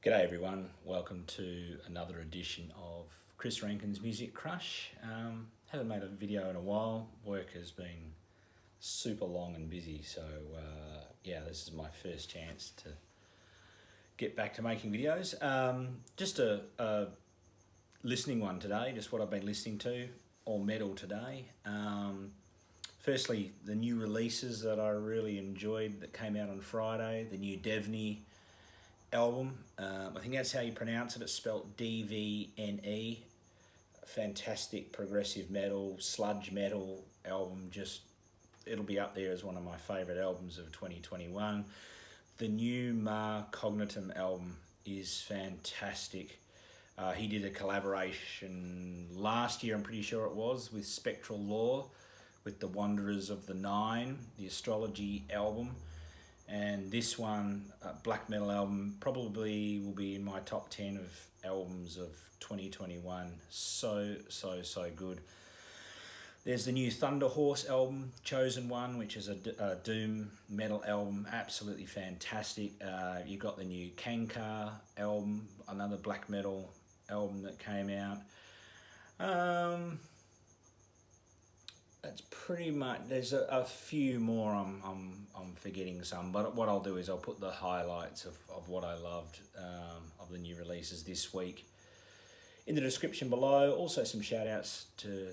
G'day everyone, welcome to another edition of Chris Rankin's Music Crush. Haven't made a video in a while, work has been super long and busy, so this is my first chance to get back to making videos. Just a listening one today, just what I've been listening to, all metal today. Firstly, the new releases that I really enjoyed that came out on Friday, the new Dvne album. I think that's how you pronounce it. It's spelt Dvne. Fantastic progressive metal, sludge metal album. It'll be up there as one of my favourite albums of 2021. The new Mare Cognitum album is fantastic. He did a collaboration last year, I'm pretty sure it was, with Spectral Law, with the Wanderers of the Nine, the astrology album. And this one, black metal album, probably will be in my top 10 of albums of 2021. So good. There's the new Thunder Horse album, Chosen One, which is a doom metal album, absolutely fantastic. You've got the new Kankar album, another black metal album that came out. That's pretty much. There's a few more. I'm forgetting some, but what I'll do is I'll put the highlights of what I loved of the new releases this week in the description below. Also, some shout outs to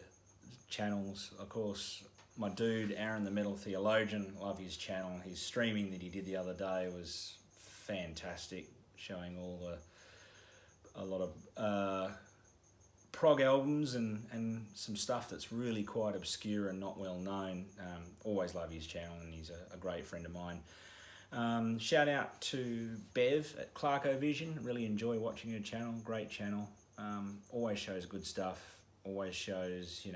channels. Of course, my dude Aaron, the Metal Theologian, love his channel. His streaming that he did the other day was fantastic, showing a lot of prog albums and some stuff that's really quite obscure and not well known. Always love his channel, and he's a great friend of mine. Shout out to Bev at ClarkoVision. Really enjoy watching her channel. Great channel. Always shows good stuff. Always shows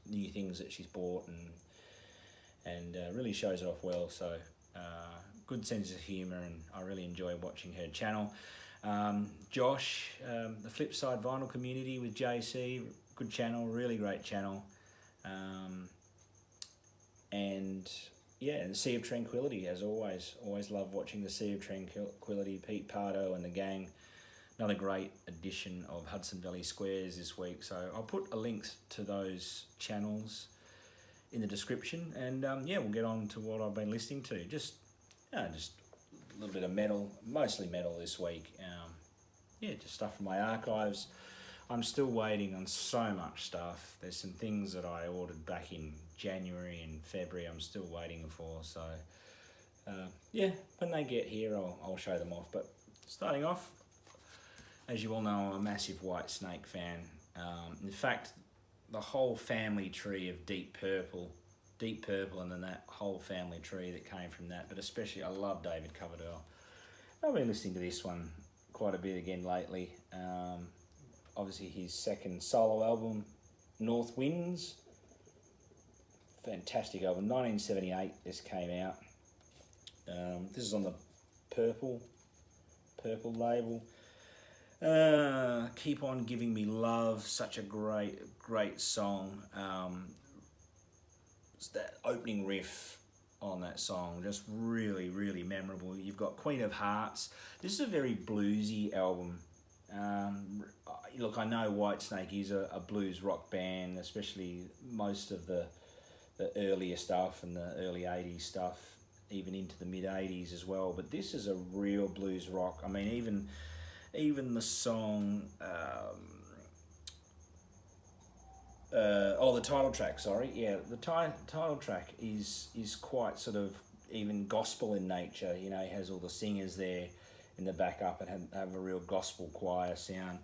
new things that she's bought and really shows it off well. So good sense of humour, and I really enjoy watching her channel. Josh, the Flipside Vinyl Community with JC, good channel, really great channel. And Sea of Tranquility, as always love watching the Sea of Tranquility, Pete Pardo and the gang. Another great edition of Hudson Valley Squares this week, so I'll put a link to those channels in the description, and we'll get on to what I've been listening to. Just a little bit of metal, mostly metal this week. Just stuff from my archives. I'm still waiting on so much stuff. There's some things that I ordered back in January and February I'm still waiting for. So when they get here I'll show them off. But starting off, as you all know, I'm a massive Whitesnake fan. In fact, the whole family tree of Deep Purple, and then that whole family tree that came from that, but especially I love David Coverdale. I've been listening to this one quite a bit again lately. Obviously his second solo album, North Winds, fantastic album, 1978 this came out. This is on the Purple label. Keep On Giving Me Love, such a great song. That opening riff on that song, just really memorable. You've got Queen of Hearts. This is a very bluesy album. Look, I know Whitesnake is a blues rock band, especially most of the earlier stuff and the early 80s stuff, even into the mid 80s as well, but this is a real blues rock. I mean, even the song the title track, the title track is quite sort of even gospel in nature. He has all the singers there in the backup and have a real gospel choir sound.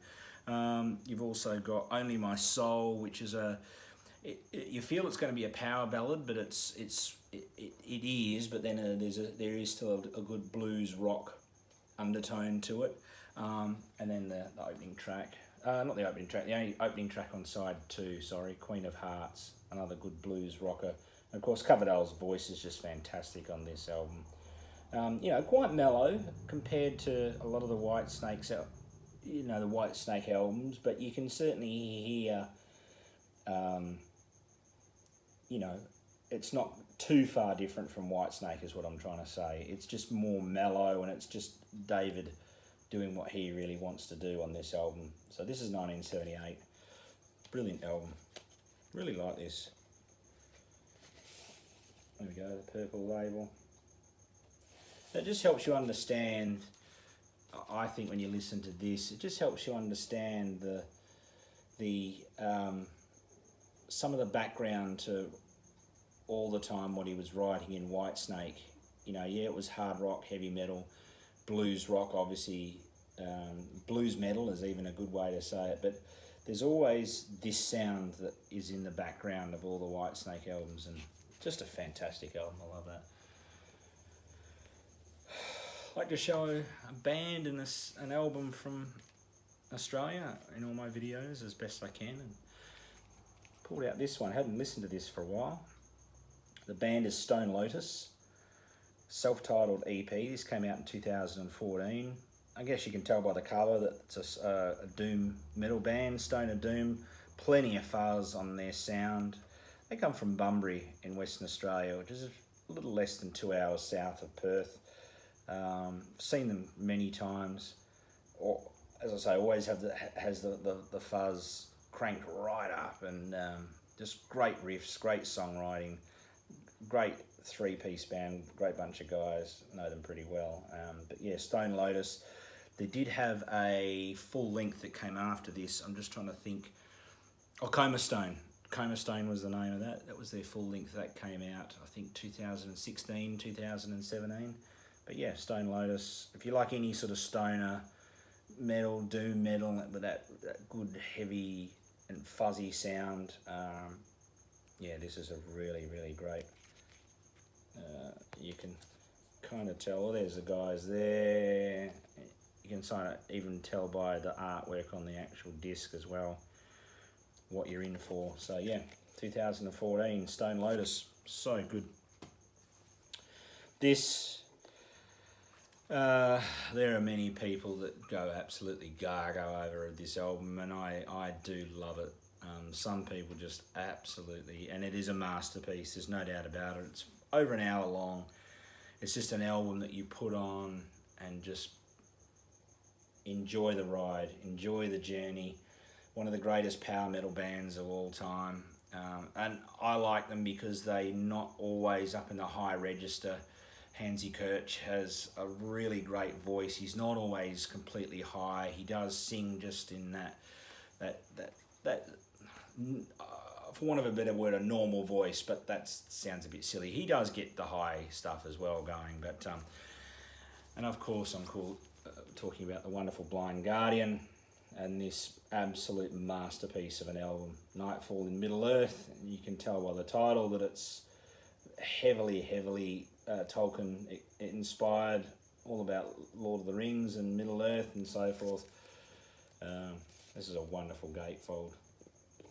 You've also got Only My Soul, which is you feel it's going to be a power ballad, but it is, but then there is still a good blues rock undertone to it. And then the opening track. Not the opening track, the only opening track on side 2, Queen of Hearts, another good blues rocker. And of course, Coverdale's voice is just fantastic on this album. Quite mellow compared to a lot of the Whitesnake albums, but you can certainly hear, it's not too far different from Whitesnake is what I'm trying to say. It's just more mellow, and it's just David doing what he really wants to do on this album. So this is 1978. Brilliant album. Really like this. There we go, the purple label. It just helps you understand, I think when you listen to this, it just helps you understand the some of the background to all the time what he was writing in Whitesnake. You know, yeah, it was hard rock, heavy metal, blues rock, obviously. Blues metal is even a good way to say it, but there's always this sound that is in the background of all the Whitesnake albums, and just a fantastic album. I love that. I like to show a band and an album from Australia in all my videos as best I can, and pulled out this one. I hadn't listened to this for a while. The band is Stone Lotus, self-titled EP. This came out in 2014. I guess you can tell by the cover that it's a doom metal band, Stoner Doom. Plenty of fuzz on their sound. They come from Bunbury in Western Australia, which is a little less than 2 hours south of Perth. Seen them many times. Or, as I say, always has the fuzz cranked right up, and just great riffs, great songwriting, great three-piece band, great bunch of guys, know them pretty well. But yeah, Stone Lotus. They did have a full length that came after this. I'm just trying to think. Oh, Coma Stone. Coma Stone was the name of that. That was their full length that came out, I think 2016, 2017. But yeah, Stone Lotus. If you like any sort of stoner metal, doom metal with that good heavy and fuzzy sound, yeah, this is a really, really great. You can kind of tell, there's the guys there. You can kind of even tell by the artwork on the actual disc as well what you're in for. So yeah, 2014, Stone Lotus, so good. This, there are many people that go absolutely gaga over this album, and I do love it. Some people just absolutely, and it is a masterpiece, there's no doubt about it. It's over an hour long. It's just an album that you put on and just enjoy the ride, enjoy the journey. One of the greatest power metal bands of all time. And I like them because they're not always up in the high register. Hansi Kirch has a really great voice. He's not always completely high. He does sing just in that for want of a better word, a normal voice, but that sounds a bit silly. He does get the high stuff as well going, but and of course I'm talking about the wonderful Blind Guardian and this absolute masterpiece of an album, Nightfall in Middle Earth. And you can tell by the title that it's heavily Tolkien inspired, all about Lord of the Rings and Middle Earth and so forth. This is a wonderful gatefold.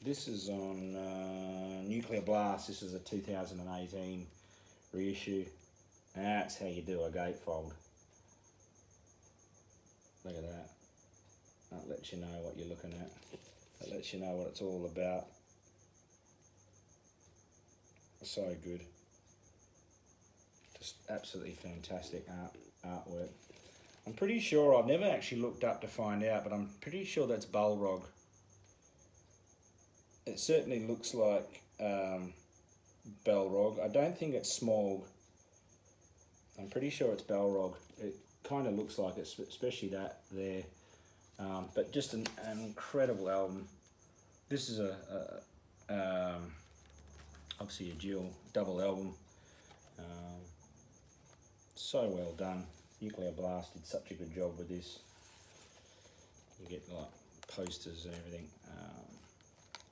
This is on Nuclear Blast. This is a 2018 reissue. That's how you do a gatefold. Look at that. That lets you know what you're looking at. That lets you know what it's all about. So good. Just absolutely fantastic artwork. I'm pretty sure, I've never actually looked up to find out, but I'm pretty sure that's Balrog. It certainly looks like Balrog. I don't think it's Smaug. I'm pretty sure it's Balrog. It kind of looks like it, especially that there. But just an incredible album. This is obviously a double album. So well done. Nuclear Blast did such a good job with this. You get like posters and everything.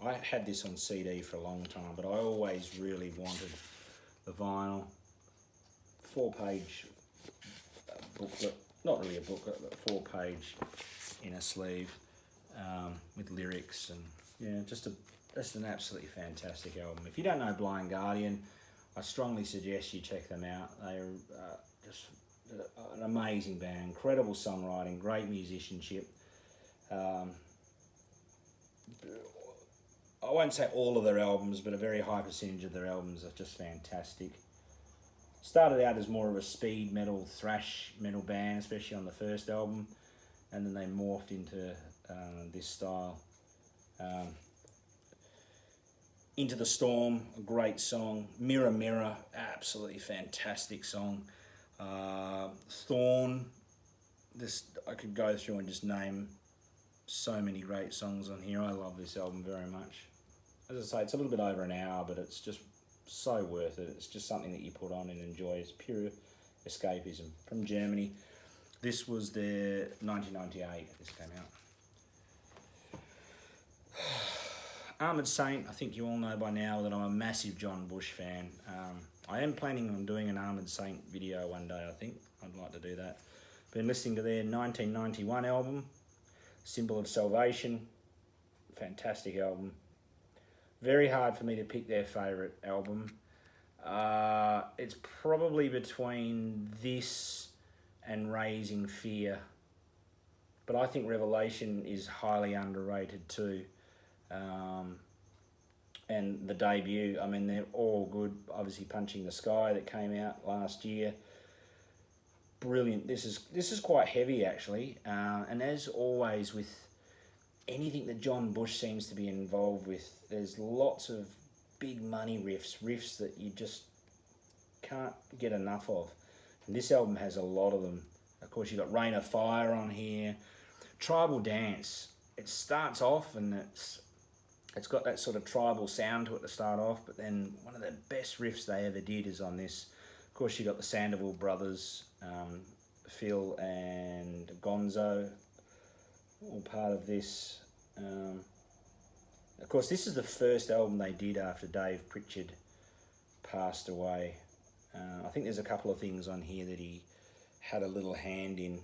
I had this on CD for a long time, but I always really wanted the vinyl 4-page booklet, not really a booklet, but 4-page inner sleeve with lyrics, and yeah, just an absolutely fantastic album. If you don't know Blind Guardian, I strongly suggest you check them out. They're just an amazing band, incredible songwriting, great musicianship. I won't say all of their albums, but a very high percentage of their albums are just fantastic. Started out as more of a speed metal, thrash metal band, especially on the first album. and then they morphed into this style. Into the Storm, a great song. Mirror Mirror, absolutely fantastic song. Thorn, this I could go through and just name so many great songs on here. I love this album very much. As I say, it's a little bit over an hour, but it's just so worth it. It's just something that you put on and enjoy. It's pure escapism. From Germany. This was their 1998, this came out. Armoured Saint, I think you all know by now that I'm a massive John Bush fan. I am planning on doing an Armoured Saint video one day, I think. I'd like to do that. Been listening to their 1991 album, Symbol of Salvation. Fantastic album. Very hard for me to pick their favourite album. It's probably between this and Raising Fear. But I think Revelation is highly underrated too. And the debut, I mean, they're all good. Obviously, Punching the Sky that came out last year. Brilliant. This is quite heavy actually. And as always with anything that John Bush seems to be involved with, there's lots of big money riffs that you just can't get enough of. And this album has a lot of them. Of course, you've got Rain of Fire on here. Tribal Dance. It starts off and it's got that sort of tribal sound to it to start off, but then one of the best riffs they ever did is on this. Of course, you got the Sandoval brothers, Phil and Gonzo, all part of this. Of course, this is the first album they did after Dave Pritchard passed away. I think there's a couple of things on here that he had a little hand in.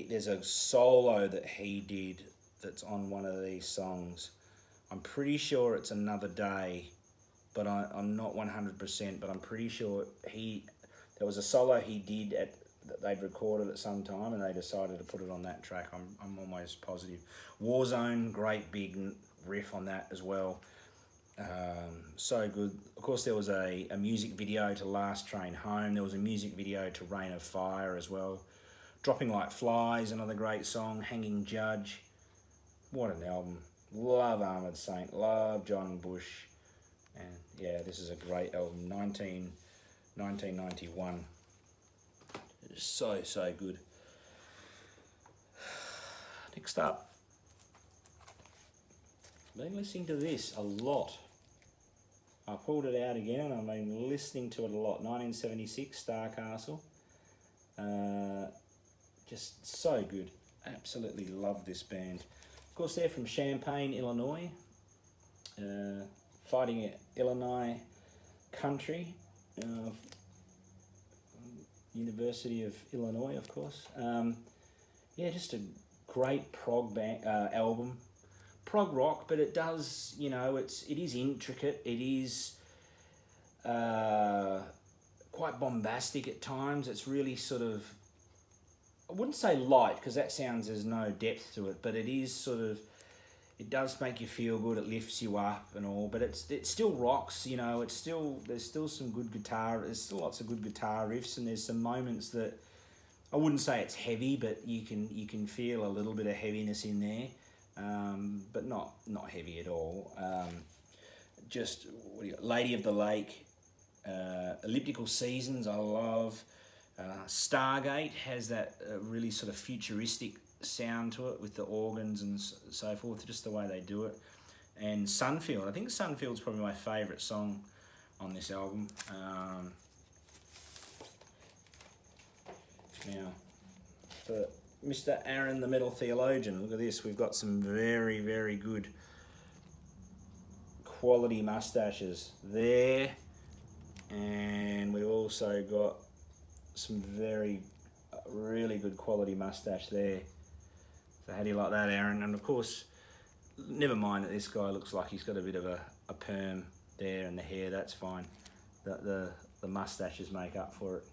There's a solo that he did that's on one of these songs. I'm pretty sure it's Another Day, but I'm not 100%, but I'm pretty sure there was a solo he did that they'd recorded at some time and they decided to put it on that track. I'm almost positive. Warzone, great big riff on that as well. So good. Of course, there was a music video to Last Train Home. There was a music video to Rain of Fire as well. Dropping Like Flies, another great song. Hanging Judge. What an album. Love Armoured Saint. Love John Bush. And yeah, this is a great album. 1991. It's so good. Next up. Been listening to this a lot. I pulled it out again. I've been listening to it a lot. 1976, Star Castle. Just so good. Absolutely love this band. Of course, they're from Champaign, Illinois. Fighting at Illinois country. University of Illinois, of course. Yeah, just a great prog album. Prog rock, but it does, it is intricate. It is quite bombastic at times. It's really sort of, I wouldn't say light because that sounds there's no depth to it, but it is sort of, it does make you feel good. It lifts you up and all, but it still rocks. There's still some good guitar. There's still lots of good guitar riffs, and there's some moments that I wouldn't say it's heavy, but you can feel a little bit of heaviness in there. But not heavy at all. Just what do you got? Lady of the Lake, Elliptical Seasons. I love. Stargate has that really sort of futuristic sound to it with the organs and so forth. Just the way they do it. And Sunfield. I think Sunfield's probably my favourite song on this album. Now, for Mr. Aaron, the Metal Theologian. Look at this. We've got some very, very good quality mustaches there. And we've also got some really good quality mustache there. So how do you like that, Aaron? And of course, never mind that this guy looks like he's got a bit of a perm there and the hair. That's fine. The mustaches make up for it.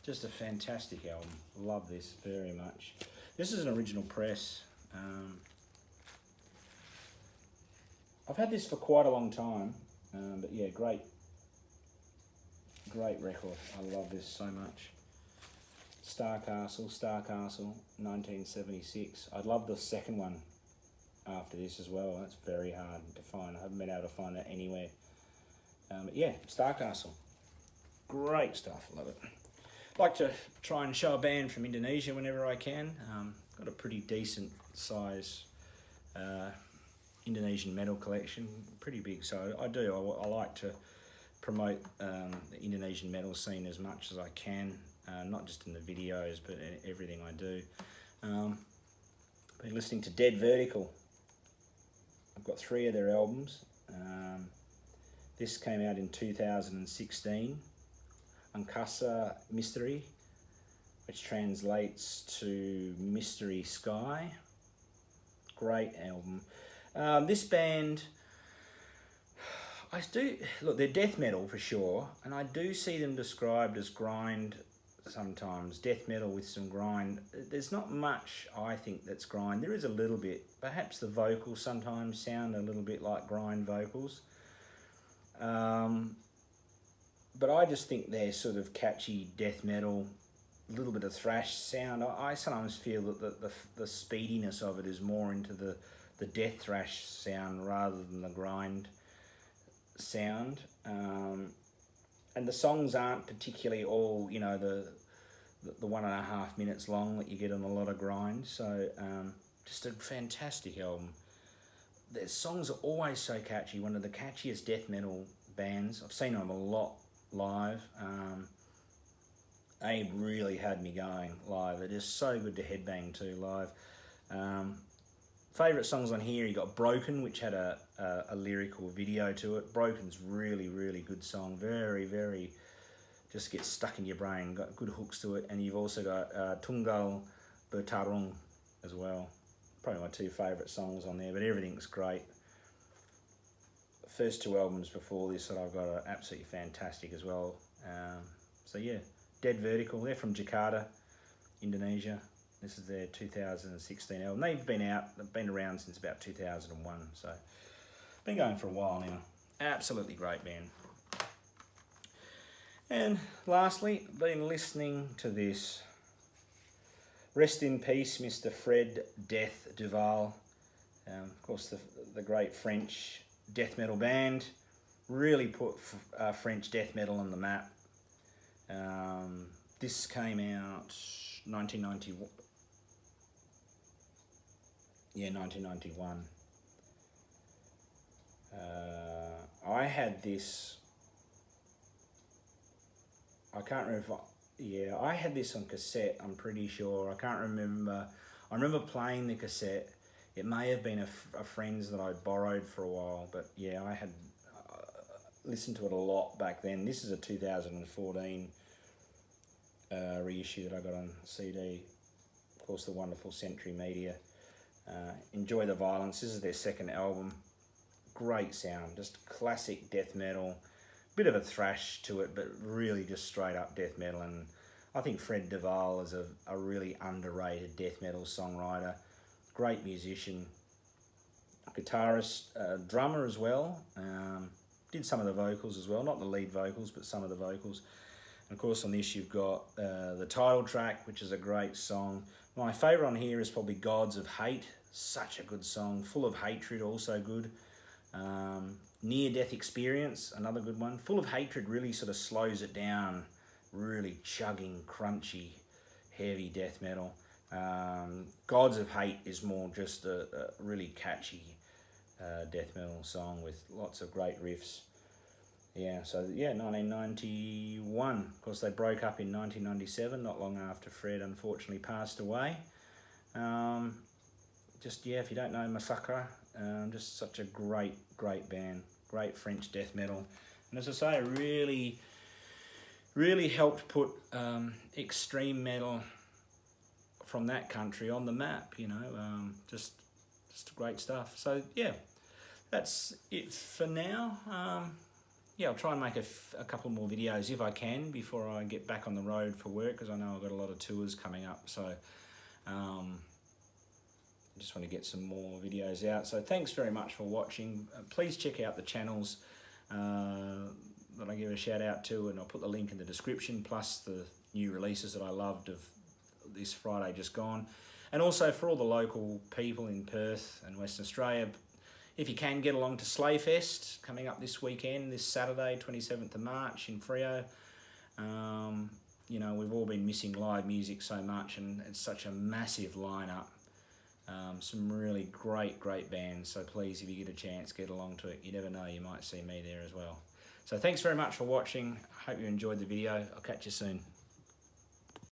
Just a fantastic album. Love this very much. This is an original press. I've had this for quite a long time, but yeah, great record. I love this so much. Star Castle, 1976. I'd love the second one after this as well. That's very hard to find. I haven't been able to find that anywhere. But yeah, Star Castle. Great stuff, love it. Like to try and show a band from Indonesia whenever I can. Got a pretty decent size Indonesian metal collection, pretty big, so I like to promote the Indonesian metal scene as much as I can, not just in the videos but in everything I do. Been listening to Dead Vertical. I've got 3 of their albums. This came out in 2016. Angkasa Mystery, which translates to Mystery Sky. Great album. This band, look, they're death metal for sure, and I do see them described as grind sometimes, death metal with some grind. There's not much, I think, that's grind. There is a little bit. Perhaps the vocals sometimes sound a little bit like grind vocals. But I just think they're sort of catchy death metal, a little bit of thrash sound. I sometimes feel that the speediness of it is more into the death thrash sound rather than the grind sound. And the songs aren't particularly all, you know, the 1.5 minutes long that you get on a lot of grind. So just a fantastic album. Their songs are always so catchy. One of the catchiest death metal bands. I've seen them a lot live. They really had me going live. They're just so good to headbang to live. Favourite songs on here, you got Broken, which had a lyrical video to it. Broken's really, really good song. Very, very, just gets stuck in your brain. Got good hooks to it. And you've also got Tunggal Bertarung as well. Probably my 2 favourite songs on there, but everything's great. The first 2 albums before this that I've got are absolutely fantastic as well. So yeah, Dead Vertical, they're from Jakarta, Indonesia. This is their 2016 album. They've been around since about 2001, so been going for a while now. Absolutely great band. And lastly, been listening to this. Rest in peace, Mr. Fred Death Duval. Of course, the great French death metal band. Really put French death metal on the map. This came out 1991. Yeah, 1991. I had this. I can't remember. I had this on cassette, I'm pretty sure. I can't remember. I remember playing the cassette. It may have been a friend's that I borrowed for a while, but yeah, I had listened to it a lot back then. This is a 2014 reissue that I got on CD. Of course, the wonderful Century Media. Enjoy the Violence. This is their second album. Great sound, just classic death metal. Bit of a thrash to it, but really just straight up death metal. And I think Fred Duval is a really underrated death metal songwriter. Great musician, guitarist, drummer as well. Did some of the vocals as well, not the lead vocals, but some of the vocals. And of course on this you've got the title track, which is a great song. My favourite on here is probably Godz of Hate. Such a good song, full of hatred, also good. Near-Death Experience, another good one. Full of Hatred really sort of slows it down. Really chugging, crunchy, heavy death metal. Godz of Hate is more just a really catchy death metal song with lots of great riffs. Yeah, so yeah, 1991. Of course, they broke up in 1997, not long after Fred unfortunately passed away. Just, yeah, if you don't know Massacre, just such a great band, great French death metal. And as I say, really helped put extreme metal from that country on the map, you know, just great stuff. So yeah, that's it for now. Yeah, I'll try and make a couple more videos if I can before I get back on the road for work, because I know I've got a lot of tours coming up. So I just want to get some more videos out. So thanks very much for watching. Please check out the channels that I give a shout out to, and I'll put the link in the description, plus the new releases that I loved of this Friday just gone. And also for all the local people in Perth and Western Australia, if you can get along to Slayfest coming up this weekend, this Saturday, 27th of March in Freo. You know, we've all been missing live music so much, and it's such a massive lineup. Some really great bands. So please, if you get a chance, get along to it. You never know, you might see me there as well. So thanks very much for watching. I hope you enjoyed the video. I'll catch you soon.